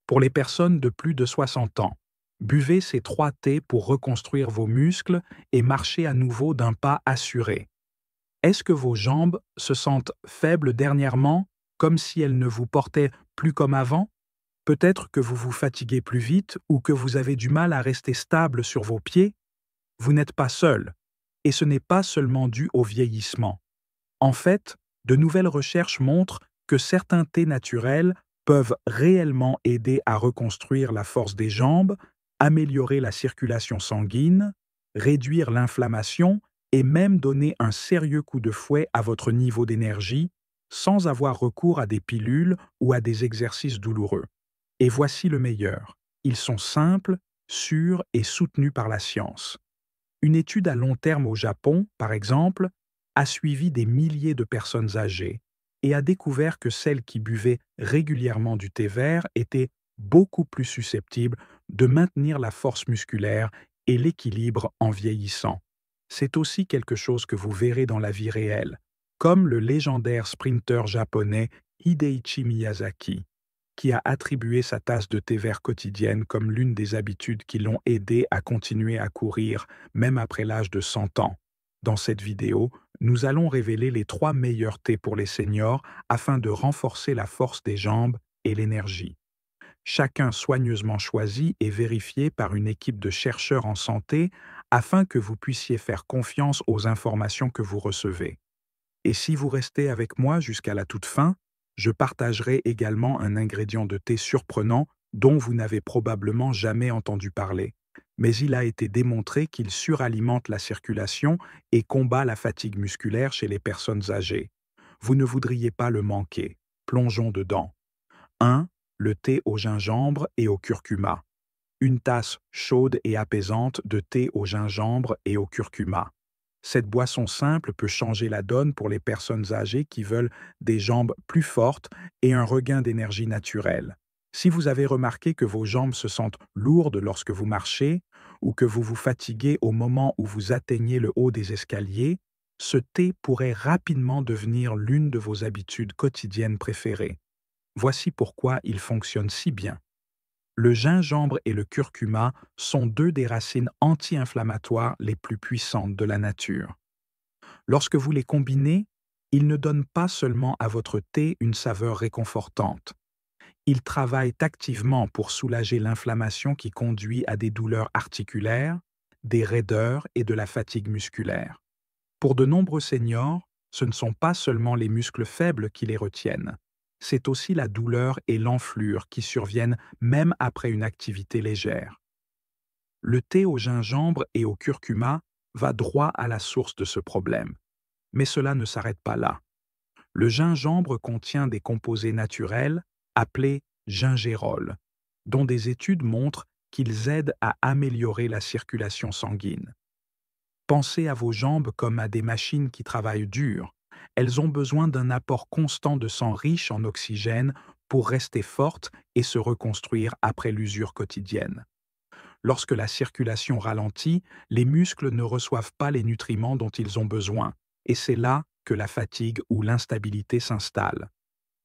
Pour les personnes de plus de 60 ans, buvez ces 3 thés pour reconstruire vos muscles et marcher à nouveau d'un pas assuré. Est-ce que vos jambes se sentent faibles dernièrement, comme si elles ne vous portaient plus comme avant? Peut-être que vous vous fatiguez plus vite ou que vous avez du mal à rester stable sur vos pieds? Vous n'êtes pas seul. Et ce n'est pas seulement dû au vieillissement. En fait, de nouvelles recherches montrent que certains thés naturels peuvent réellement aider à reconstruire la force des jambes, améliorer la circulation sanguine, réduire l'inflammation et même donner un sérieux coup de fouet à votre niveau d'énergie sans avoir recours à des pilules ou à des exercices douloureux. Et voici le meilleur. Ils sont simples, sûrs et soutenus par la science. Une étude à long terme au Japon, par exemple, a suivi des milliers de personnes âgées et a découvert que celles qui buvaient régulièrement du thé vert étaient beaucoup plus susceptibles de maintenir la force musculaire et l'équilibre en vieillissant. C'est aussi quelque chose que vous verrez dans la vie réelle, comme le légendaire sprinter japonais Hideichi Miyazaki, qui a attribué sa tasse de thé vert quotidienne comme l'une des habitudes qui l'ont aidé à continuer à courir, même après l'âge de 100 ans. Dans cette vidéo, nous allons révéler les 3 meilleurs thés pour les seniors afin de renforcer la force des jambes et l'énergie. Chacun soigneusement choisi et vérifié par une équipe de chercheurs en santé afin que vous puissiez faire confiance aux informations que vous recevez. Et si vous restez avec moi jusqu'à la toute fin, je partagerai également un ingrédient de thé surprenant dont vous n'avez probablement jamais entendu parler. Mais il a été démontré qu'il suralimente la circulation et combat la fatigue musculaire chez les personnes âgées. Vous ne voudriez pas le manquer. Plongeons dedans. 1. Le thé au gingembre et au curcuma. Une tasse chaude et apaisante de thé au gingembre et au curcuma. Cette boisson simple peut changer la donne pour les personnes âgées qui veulent des jambes plus fortes et un regain d'énergie naturelle. Si vous avez remarqué que vos jambes se sentent lourdes lorsque vous marchez ou que vous vous fatiguez au moment où vous atteignez le haut des escaliers, ce thé pourrait rapidement devenir l'une de vos habitudes quotidiennes préférées. Voici pourquoi il fonctionne si bien. Le gingembre et le curcuma sont 2 des racines anti-inflammatoires les plus puissantes de la nature. Lorsque vous les combinez, ils ne donnent pas seulement à votre thé une saveur réconfortante. Ils travaillent activement pour soulager l'inflammation qui conduit à des douleurs articulaires, des raideurs et de la fatigue musculaire. Pour de nombreux seniors, ce ne sont pas seulement les muscles faibles qui les retiennent. C'est aussi la douleur et l'enflure qui surviennent même après une activité légère. Le thé au gingembre et au curcuma va droit à la source de ce problème. Mais cela ne s'arrête pas là. Le gingembre contient des composés naturels appelés gingérols, dont des études montrent qu'ils aident à améliorer la circulation sanguine. Pensez à vos jambes comme à des machines qui travaillent dur. Elles ont besoin d'un apport constant de sang riche en oxygène pour rester fortes et se reconstruire après l'usure quotidienne. Lorsque la circulation ralentit, les muscles ne reçoivent pas les nutriments dont ils ont besoin, et c'est là que la fatigue ou l'instabilité s'installe.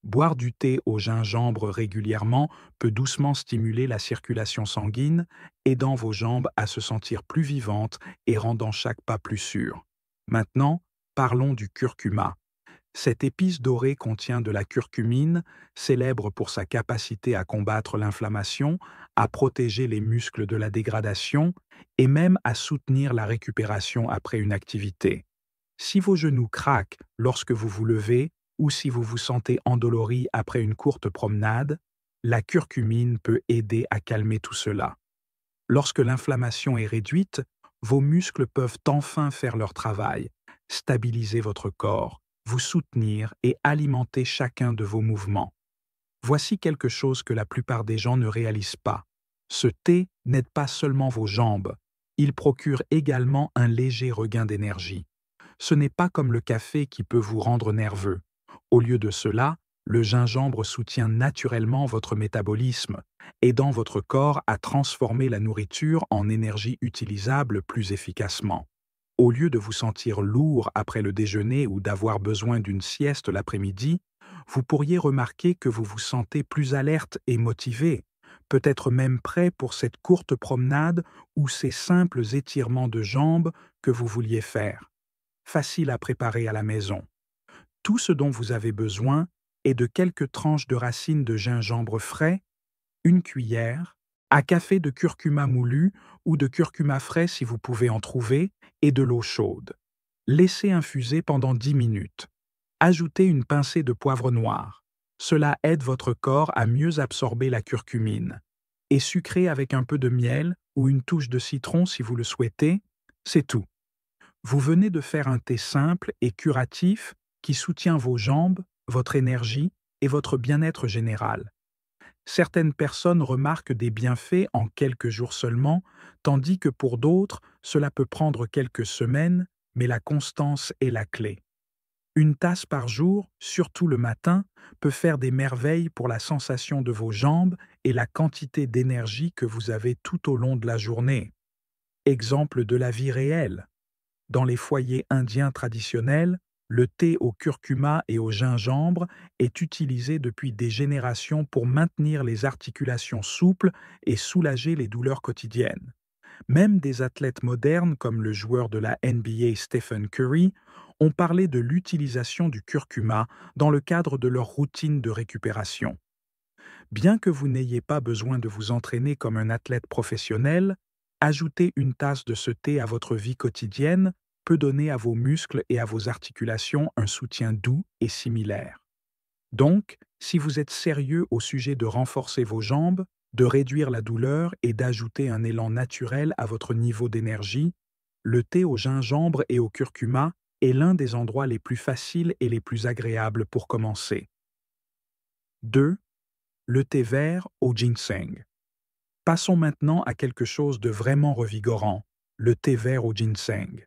Boire du thé au gingembre régulièrement peut doucement stimuler la circulation sanguine, aidant vos jambes à se sentir plus vivantes et rendant chaque pas plus sûr. Maintenant, parlons du curcuma. Cette épice dorée contient de la curcumine, célèbre pour sa capacité à combattre l'inflammation, à protéger les muscles de la dégradation et même à soutenir la récupération après une activité. Si vos genoux craquent lorsque vous vous levez ou si vous vous sentez endolori après une courte promenade, la curcumine peut aider à calmer tout cela. Lorsque l'inflammation est réduite, vos muscles peuvent enfin faire leur travail, stabiliser votre corps, vous soutenir et alimenter chacun de vos mouvements. Voici quelque chose que la plupart des gens ne réalisent pas. Ce thé n'aide pas seulement vos jambes, il procure également un léger regain d'énergie. Ce n'est pas comme le café qui peut vous rendre nerveux. Au lieu de cela, le gingembre soutient naturellement votre métabolisme, aidant votre corps à transformer la nourriture en énergie utilisable plus efficacement. Au lieu de vous sentir lourd après le déjeuner ou d'avoir besoin d'une sieste l'après-midi, vous pourriez remarquer que vous vous sentez plus alerte et motivé. peut-être même prêt pour cette courte promenade ou ces simples étirements de jambes que vous vouliez faire. Facile à préparer à la maison. Tout ce dont vous avez besoin est de quelques tranches de racines de gingembre frais, une cuillère, à café de curcuma moulu ou de curcuma frais si vous pouvez en trouver, et de l'eau chaude. Laissez infuser pendant 10 minutes. Ajoutez une pincée de poivre noir. Cela aide votre corps à mieux absorber la curcumine. Et sucré avec un peu de miel ou une touche de citron si vous le souhaitez, c'est tout. Vous venez de faire un thé simple et curatif qui soutient vos jambes, votre énergie et votre bien-être général. Certaines personnes remarquent des bienfaits en quelques jours seulement, tandis que pour d'autres, cela peut prendre quelques semaines, mais la constance est la clé. Une tasse par jour, surtout le matin, peut faire des merveilles pour la sensation de vos jambes et la quantité d'énergie que vous avez tout au long de la journée. Exemple de la vie réelle. Dans les foyers indiens traditionnels, le thé au curcuma et au gingembre est utilisé depuis des générations pour maintenir les articulations souples et soulager les douleurs quotidiennes. Même des athlètes modernes comme le joueur de la NBA Stephen Curry ont parlé de l'utilisation du curcuma dans le cadre de leur routine de récupération. Bien que vous n'ayez pas besoin de vous entraîner comme un athlète professionnel, ajouter une tasse de ce thé à votre vie quotidienne peut donner à vos muscles et à vos articulations un soutien doux et similaire. Donc, si vous êtes sérieux au sujet de renforcer vos jambes, de réduire la douleur et d'ajouter un élan naturel à votre niveau d'énergie, le thé au gingembre et au curcuma est l'un des endroits les plus faciles et les plus agréables pour commencer. 2. Le thé vert au ginseng. Passons maintenant à quelque chose de vraiment revigorant, le thé vert au ginseng.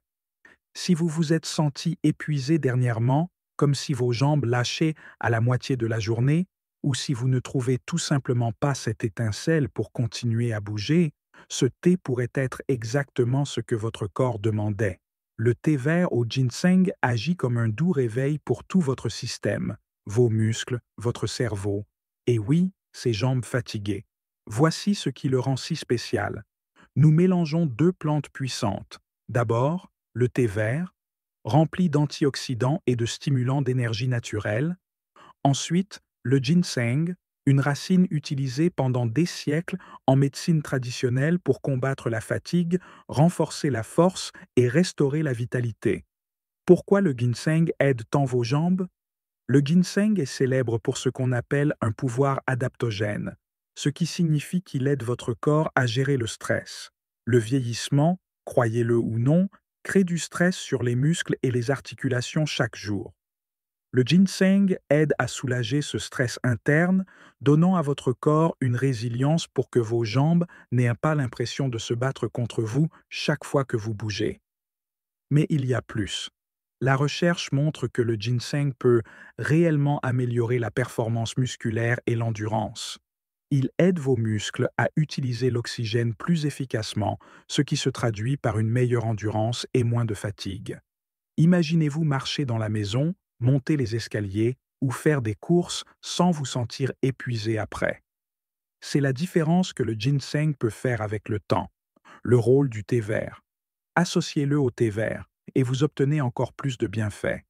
Si vous vous êtes senti épuisé dernièrement, comme si vos jambes lâchaient à la moitié de la journée, ou si vous ne trouvez tout simplement pas cette étincelle pour continuer à bouger, ce thé pourrait être exactement ce que votre corps demandait. Le thé vert au ginseng agit comme un doux réveil pour tout votre système, vos muscles, votre cerveau, et oui, ces jambes fatiguées. Voici ce qui le rend si spécial. Nous mélangeons deux plantes puissantes. D'abord, le thé vert, rempli d'antioxydants et de stimulants d'énergie naturelle. Ensuite, le ginseng, une racine utilisée pendant des siècles en médecine traditionnelle pour combattre la fatigue, renforcer la force et restaurer la vitalité. Pourquoi le ginseng aide tant vos jambes? Le ginseng est célèbre pour ce qu'on appelle un pouvoir adaptogène, ce qui signifie qu'il aide votre corps à gérer le stress. Le vieillissement, croyez-le ou non, crée du stress sur les muscles et les articulations chaque jour. Le ginseng aide à soulager ce stress interne, donnant à votre corps une résilience pour que vos jambes n'aient pas l'impression de se battre contre vous chaque fois que vous bougez. Mais il y a plus. La recherche montre que le ginseng peut réellement améliorer la performance musculaire et l'endurance. Il aide vos muscles à utiliser l'oxygène plus efficacement, ce qui se traduit par une meilleure endurance et moins de fatigue. Imaginez-vous marcher dans la maison, monter les escaliers ou faire des courses sans vous sentir épuisé après. C'est la différence que le ginseng peut faire avec le temps. Le rôle du thé vert. Associez-le au thé vert et vous obtenez encore plus de bienfaits.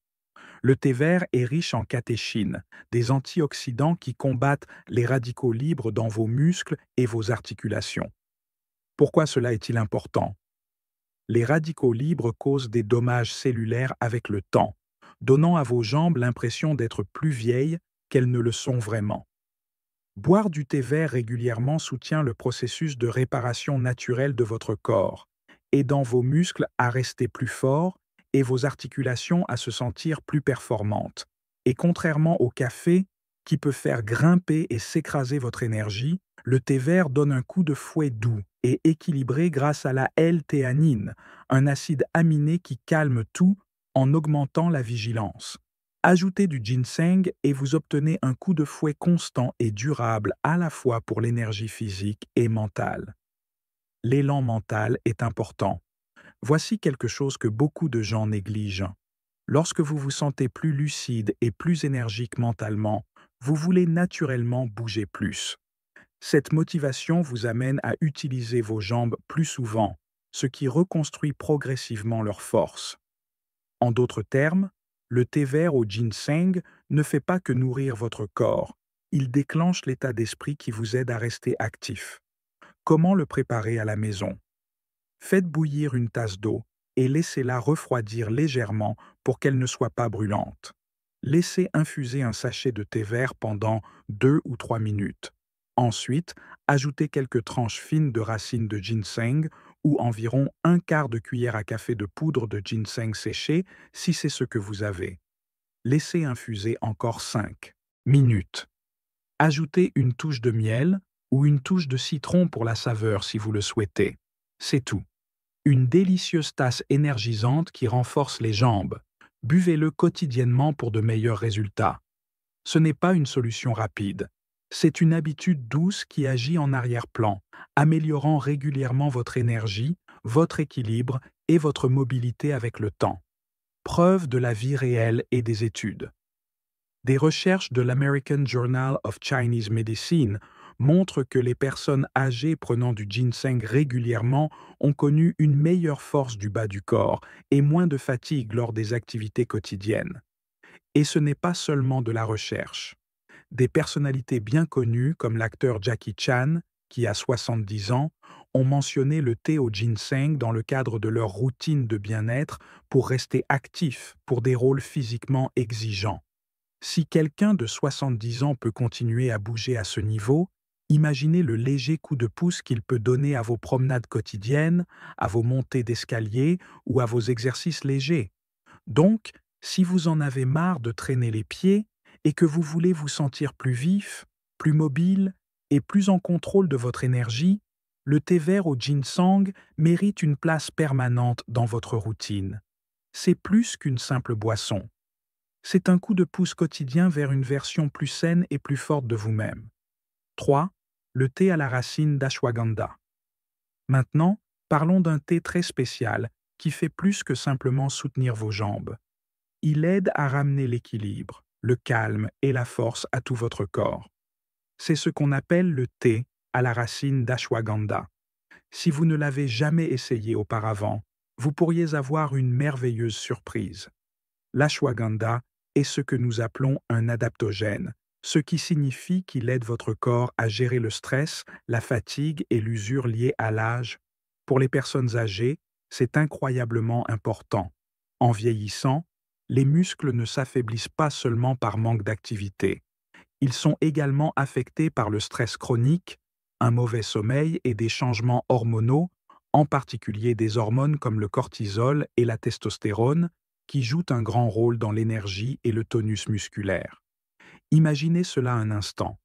Le thé vert est riche en catéchines, des antioxydants qui combattent les radicaux libres dans vos muscles et vos articulations. Pourquoi cela est-il important? Les radicaux libres causent des dommages cellulaires avec le temps, donnant à vos jambes l'impression d'être plus vieilles qu'elles ne le sont vraiment. Boire du thé vert régulièrement soutient le processus de réparation naturelle de votre corps, aidant vos muscles à rester plus forts et vos articulations à se sentir plus performantes. Et contrairement au café, qui peut faire grimper et s'écraser votre énergie, le thé vert donne un coup de fouet doux et équilibré grâce à la L-théanine, un acide aminé qui calme tout en augmentant la vigilance. Ajoutez du ginseng et vous obtenez un coup de fouet constant et durable à la fois pour l'énergie physique et mentale. L'élan mental est important. Voici quelque chose que beaucoup de gens négligent. Lorsque vous vous sentez plus lucide et plus énergique mentalement, vous voulez naturellement bouger plus. Cette motivation vous amène à utiliser vos jambes plus souvent, ce qui reconstruit progressivement leur force. En d'autres termes, le thé vert au ginseng ne fait pas que nourrir votre corps, il déclenche l'état d'esprit qui vous aide à rester actif. Comment le préparer à la maison? Faites bouillir une tasse d'eau et laissez-la refroidir légèrement pour qu'elle ne soit pas brûlante. Laissez infuser un sachet de thé vert pendant 2 ou 3 minutes. Ensuite, ajoutez quelques tranches fines de racines de ginseng ou environ un quart de cuillère à café de poudre de ginseng séché si c'est ce que vous avez. Laissez infuser encore 5 minutes. Ajoutez une touche de miel ou une touche de citron pour la saveur si vous le souhaitez. C'est tout. Une délicieuse tasse énergisante qui renforce les jambes. Buvez-le quotidiennement pour de meilleurs résultats. Ce n'est pas une solution rapide. C'est une habitude douce qui agit en arrière-plan, améliorant régulièrement votre énergie, votre équilibre et votre mobilité avec le temps. Preuve de la vie réelle et des études. Des recherches de l'American Journal of Chinese Medicine montrent que les personnes âgées prenant du ginseng régulièrement ont connu une meilleure force du bas du corps et moins de fatigue lors des activités quotidiennes. Et ce n'est pas seulement de la recherche. Des personnalités bien connues comme l'acteur Jackie Chan, qui a 70 ans, ont mentionné le thé au ginseng dans le cadre de leur routine de bien-être pour rester actifs pour des rôles physiquement exigeants. Si quelqu'un de 70 ans peut continuer à bouger à ce niveau, imaginez le léger coup de pouce qu'il peut donner à vos promenades quotidiennes, à vos montées d'escalier ou à vos exercices légers. Donc, si vous en avez marre de traîner les pieds et que vous voulez vous sentir plus vif, plus mobile et plus en contrôle de votre énergie, le thé vert au ginseng mérite une place permanente dans votre routine. C'est plus qu'une simple boisson. C'est un coup de pouce quotidien vers une version plus saine et plus forte de vous-même. 3. Le thé à la racine d'ashwagandha. Maintenant, parlons d'un thé très spécial qui fait plus que simplement soutenir vos jambes. Il aide à ramener l'équilibre, le calme et la force à tout votre corps. C'est ce qu'on appelle le thé à la racine d'ashwagandha. Si vous ne l'avez jamais essayé auparavant, vous pourriez avoir une merveilleuse surprise. L'ashwagandha est ce que nous appelons un adaptogène, ce qui signifie qu'il aide votre corps à gérer le stress, la fatigue et l'usure liée à l'âge. Pour les personnes âgées, c'est incroyablement important. En vieillissant, les muscles ne s'affaiblissent pas seulement par manque d'activité. Ils sont également affectés par le stress chronique, un mauvais sommeil et des changements hormonaux, en particulier des hormones comme le cortisol et la testostérone, qui jouent un grand rôle dans l'énergie et le tonus musculaire. Imaginez cela un instant.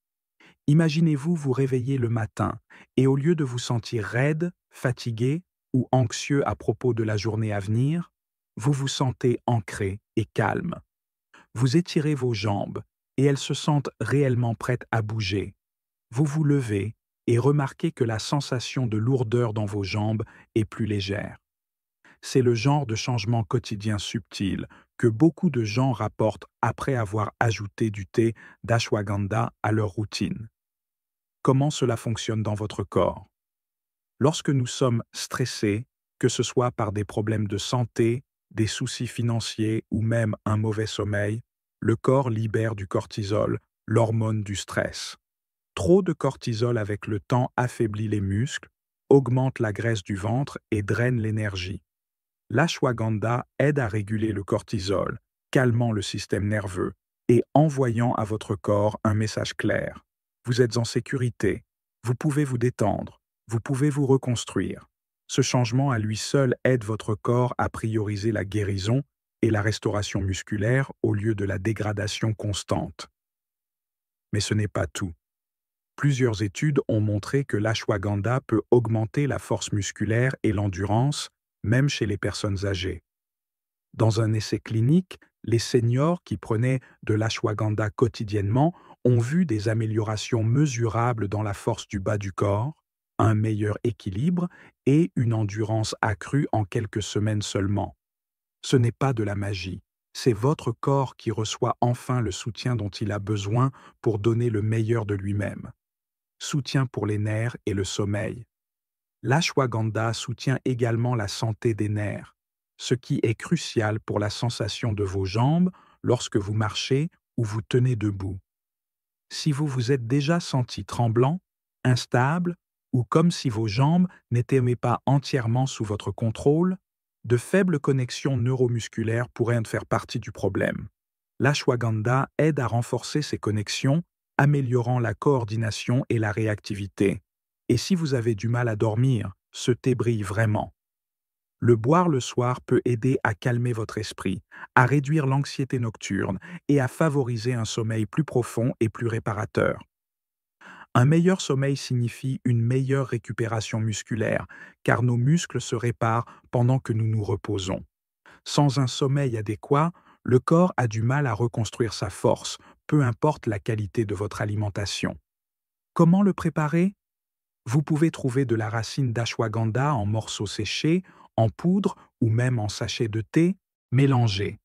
Imaginez-vous vous réveiller le matin et au lieu de vous sentir raide, fatigué ou anxieux à propos de la journée à venir, vous vous sentez ancré et calme. Vous étirez vos jambes et elles se sentent réellement prêtes à bouger. Vous vous levez et remarquez que la sensation de lourdeur dans vos jambes est plus légère. C'est le genre de changement quotidien subtil que beaucoup de gens rapportent après avoir ajouté du thé d'ashwagandha à leur routine. Comment cela fonctionne dans votre corps? Lorsque nous sommes stressés, que ce soit par des problèmes de santé, des soucis financiers ou même un mauvais sommeil, le corps libère du cortisol, l'hormone du stress. Trop de cortisol avec le temps affaiblit les muscles, augmente la graisse du ventre et draine l'énergie. L'ashwagandha aide à réguler le cortisol, calmant le système nerveux et envoyant à votre corps un message clair. Vous êtes en sécurité, vous pouvez vous détendre, vous pouvez vous reconstruire. Ce changement à lui seul aide votre corps à prioriser la guérison et la restauration musculaire au lieu de la dégradation constante. Mais ce n'est pas tout. Plusieurs études ont montré que l'ashwagandha peut augmenter la force musculaire et l'endurance, même chez les personnes âgées. Dans un essai clinique, les seniors qui prenaient de l'ashwagandha quotidiennement ont vu des améliorations mesurables dans la force du bas du corps, un meilleur équilibre et une endurance accrue en quelques semaines seulement. Ce n'est pas de la magie, c'est votre corps qui reçoit enfin le soutien dont il a besoin pour donner le meilleur de lui-même. soutien pour les nerfs et le sommeil. L'ashwagandha soutient également la santé des nerfs, ce qui est crucial pour la sensation de vos jambes lorsque vous marchez ou vous tenez debout. Si vous vous êtes déjà senti tremblant, instable ou comme si vos jambes n'étaient pas entièrement sous votre contrôle, de faibles connexions neuromusculaires pourraient faire partie du problème. L'ashwagandha aide à renforcer ces connexions, améliorant la coordination et la réactivité. Et si vous avez du mal à dormir, ce thé brille vraiment. Le boire le soir peut aider à calmer votre esprit, à réduire l'anxiété nocturne et à favoriser un sommeil plus profond et plus réparateur. Un meilleur sommeil signifie une meilleure récupération musculaire, car nos muscles se réparent pendant que nous nous reposons. Sans un sommeil adéquat, le corps a du mal à reconstruire sa force, peu importe la qualité de votre alimentation. Comment le préparer? Vous pouvez trouver de la racine d'ashwagandha en morceaux séchés, en poudre ou même en sachet de thé, mélangés.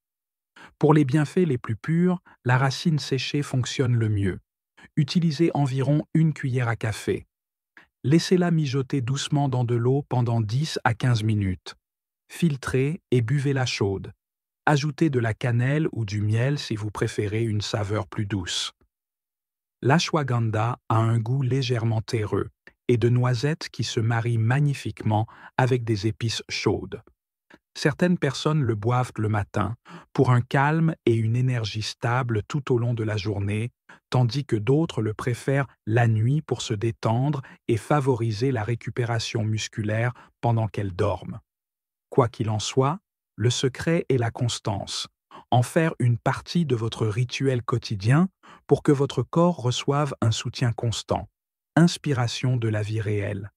Pour les bienfaits les plus purs, la racine séchée fonctionne le mieux. Utilisez environ une cuillère à café. Laissez-la mijoter doucement dans de l'eau pendant 10 à 15 minutes. Filtrez et buvez-la chaude. Ajoutez de la cannelle ou du miel si vous préférez une saveur plus douce. L'ashwagandha a un goût légèrement terreux et de noisettes qui se marient magnifiquement avec des épices chaudes. Certaines personnes le boivent le matin pour un calme et une énergie stable tout au long de la journée, tandis que d'autres le préfèrent la nuit pour se détendre et favoriser la récupération musculaire pendant qu'elles dorment. Quoi qu'il en soit, le secret est la constance. En faire une partie de votre rituel quotidien pour que votre corps reçoive un soutien constant. Inspiration de la vie réelle.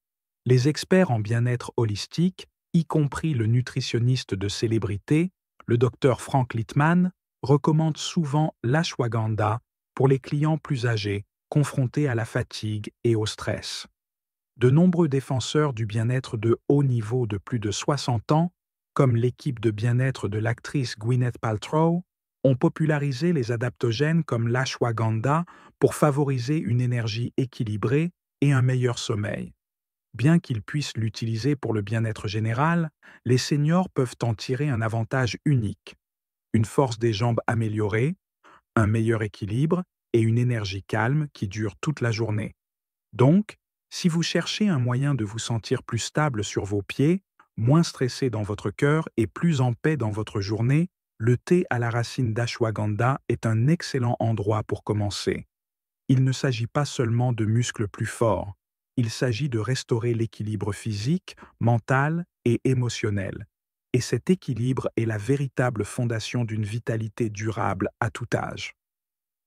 Les experts en bien-être holistique, y compris le nutritionniste de célébrité, le docteur Frank Littmann, recommandent souvent l'ashwagandha pour les clients plus âgés, confrontés à la fatigue et au stress. De nombreux défenseurs du bien-être de haut niveau de plus de 60 ans, comme l'équipe de bien-être de l'actrice Gwyneth Paltrow, ont popularisé les adaptogènes comme l'ashwagandha pour favoriser une énergie équilibrée et un meilleur sommeil. Bien qu'ils puissent l'utiliser pour le bien-être général, les seniors peuvent en tirer un avantage unique. Une force des jambes améliorée, un meilleur équilibre et une énergie calme qui dure toute la journée. Donc, si vous cherchez un moyen de vous sentir plus stable sur vos pieds, moins stressé dans votre cœur et plus en paix dans votre journée, le thé à la racine d'ashwagandha est un excellent endroit pour commencer. Il ne s'agit pas seulement de muscles plus forts, il s'agit de restaurer l'équilibre physique, mental et émotionnel. Et cet équilibre est la véritable fondation d'une vitalité durable à tout âge.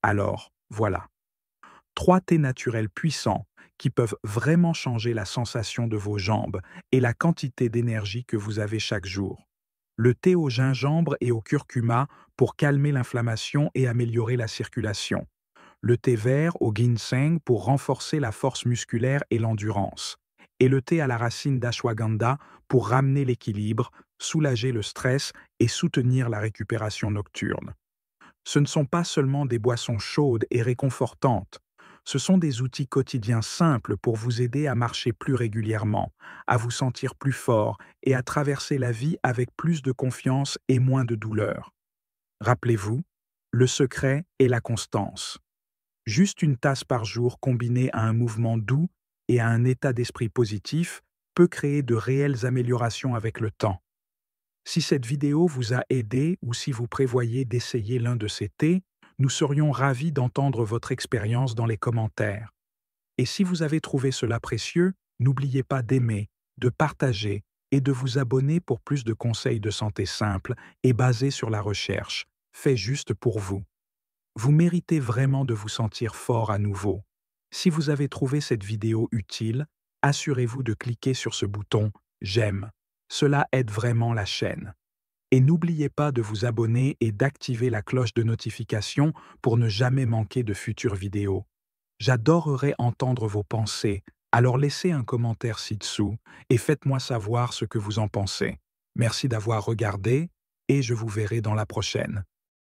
Alors, voilà. 3 thés naturels puissants qui peuvent vraiment changer la sensation de vos jambes et la quantité d'énergie que vous avez chaque jour. Le thé au gingembre et au curcuma pour calmer l'inflammation et améliorer la circulation. Le thé vert au ginseng pour renforcer la force musculaire et l'endurance. Et le thé à la racine d'ashwagandha pour ramener l'équilibre, soulager le stress et soutenir la récupération nocturne. Ce ne sont pas seulement des boissons chaudes et réconfortantes, ce sont des outils quotidiens simples pour vous aider à marcher plus régulièrement, à vous sentir plus fort et à traverser la vie avec plus de confiance et moins de douleur. Rappelez-vous, le secret est la constance. Juste une tasse par jour combinée à un mouvement doux et à un état d'esprit positif peut créer de réelles améliorations avec le temps. Si cette vidéo vous a aidé ou si vous prévoyez d'essayer l'un de ces thés, nous serions ravis d'entendre votre expérience dans les commentaires. Et si vous avez trouvé cela précieux, n'oubliez pas d'aimer, de partager et de vous abonner pour plus de conseils de santé simples et basés sur la recherche, faits juste pour vous. Vous méritez vraiment de vous sentir fort à nouveau. Si vous avez trouvé cette vidéo utile, assurez-vous de cliquer sur ce bouton « J'aime ». Cela aide vraiment la chaîne. Et n'oubliez pas de vous abonner et d'activer la cloche de notification pour ne jamais manquer de futures vidéos. J'adorerais entendre vos pensées, alors laissez un commentaire ci-dessous et faites-moi savoir ce que vous en pensez. Merci d'avoir regardé et je vous verrai dans la prochaine.